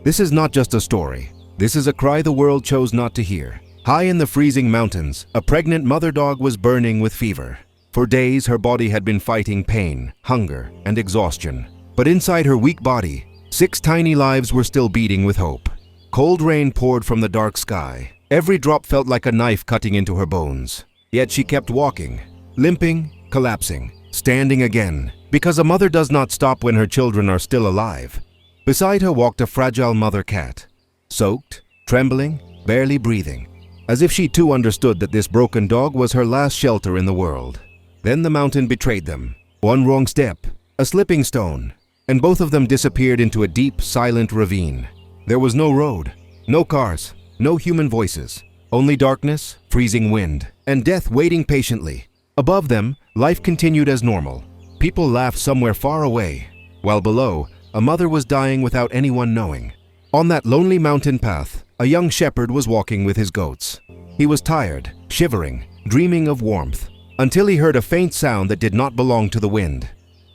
This is not just a story. This is a cry the world chose not to hear. High in the freezing mountains, a pregnant mother dog was burning with fever. For days, her body had been fighting pain, hunger, and exhaustion. But inside her weak body, 6 tiny lives were still beating with hope. Cold rain poured from the dark sky. Every drop felt like a knife cutting into her bones. Yet she kept walking, limping, collapsing, standing again, because a mother does not stop when her children are still alive. Beside her walked a fragile mother cat, soaked, trembling, barely breathing, as if she too understood that this broken dog was her last shelter in the world. Then the mountain betrayed them. One wrong step, a slipping stone, and both of them disappeared into a deep, silent ravine. There was no road, no cars, no human voices, only darkness, freezing wind, and death waiting patiently. Above them, life continued as normal. People laughed somewhere far away, while below, a mother was dying without anyone knowing. On that lonely mountain path, a young shepherd was walking with his goats. He was tired, shivering, dreaming of warmth, until he heard a faint sound that did not belong to the wind.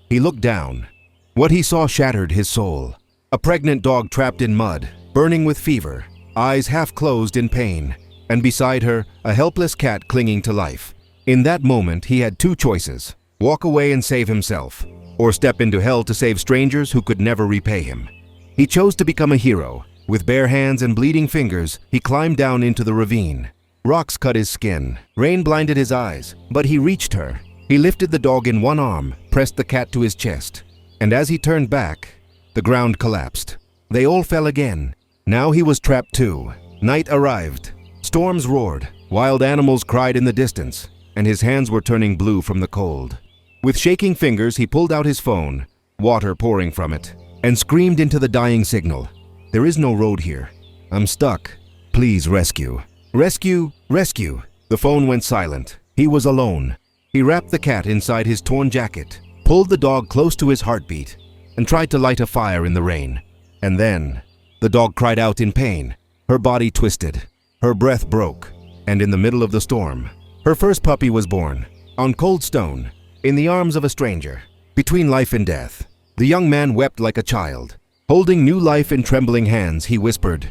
He looked down. What he saw shattered his soul. A pregnant dog trapped in mud, burning with fever, eyes half closed in pain, and beside her, a helpless cat clinging to life. In that moment, he had 2 choices: walk away and save himself, or step into hell to save strangers who could never repay him. He chose to become a hero. With bare hands and bleeding fingers, he climbed down into the ravine. Rocks cut his skin, rain blinded his eyes, but he reached her. He lifted the dog in one arm, pressed the cat to his chest, and as he turned back, the ground collapsed. They all fell again. Now he was trapped too. Night arrived. Storms roared, wild animals cried in the distance, and his hands were turning blue from the cold. With shaking fingers, he pulled out his phone, water pouring from it, and screamed into the dying signal. "There is no road here. I'm stuck. Please rescue. Rescue, rescue." The phone went silent. He was alone. He wrapped the cat inside his torn jacket, pulled the dog close to his heartbeat, and tried to light a fire in the rain. And then, the dog cried out in pain. Her body twisted. Her breath broke. And in the middle of the storm, her first puppy was born. On cold stone, in the arms of a stranger, between life and death. The young man wept like a child. Holding new life in trembling hands, he whispered,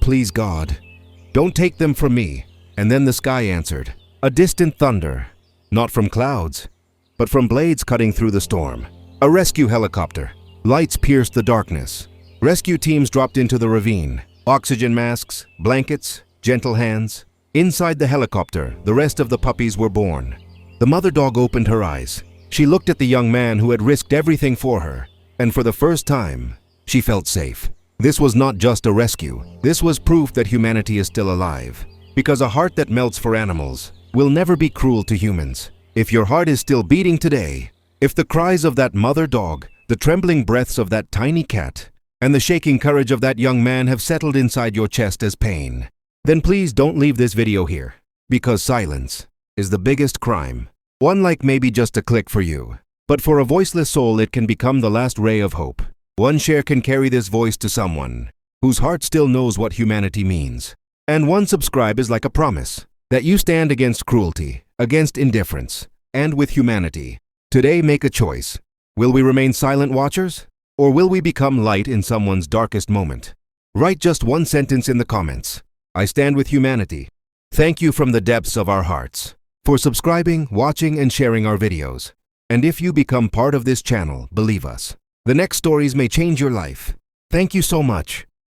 "Please God, don't take them from me." And then the sky answered, a distant thunder, not from clouds, but from blades cutting through the storm. A rescue helicopter. Lights pierced the darkness. Rescue teams dropped into the ravine. Oxygen masks, blankets, gentle hands. Inside the helicopter, the rest of the puppies were born. The mother dog opened her eyes. She looked at the young man who had risked everything for her, and for the first time, she felt safe. This was not just a rescue. This was proof that humanity is still alive. Because a heart that melts for animals will never be cruel to humans. If your heart is still beating today, if the cries of that mother dog, the trembling breaths of that tiny cat, and the shaking courage of that young man have settled inside your chest as pain, then please don't leave this video here, because silence is the biggest crime. One like may be just a click for you, but for a voiceless soul it can become the last ray of hope. One share can carry this voice to someone whose heart still knows what humanity means. And one subscribe is like a promise that you stand against cruelty, against indifference, and with humanity. Today make a choice. Will we remain silent watchers? Or will we become light in someone's darkest moment? Write just one sentence in the comments. I stand with humanity. Thank you from the depths of our hearts for subscribing, watching, and sharing our videos. And if you become part of this channel, believe us, the next stories may change your life. Thank you so much.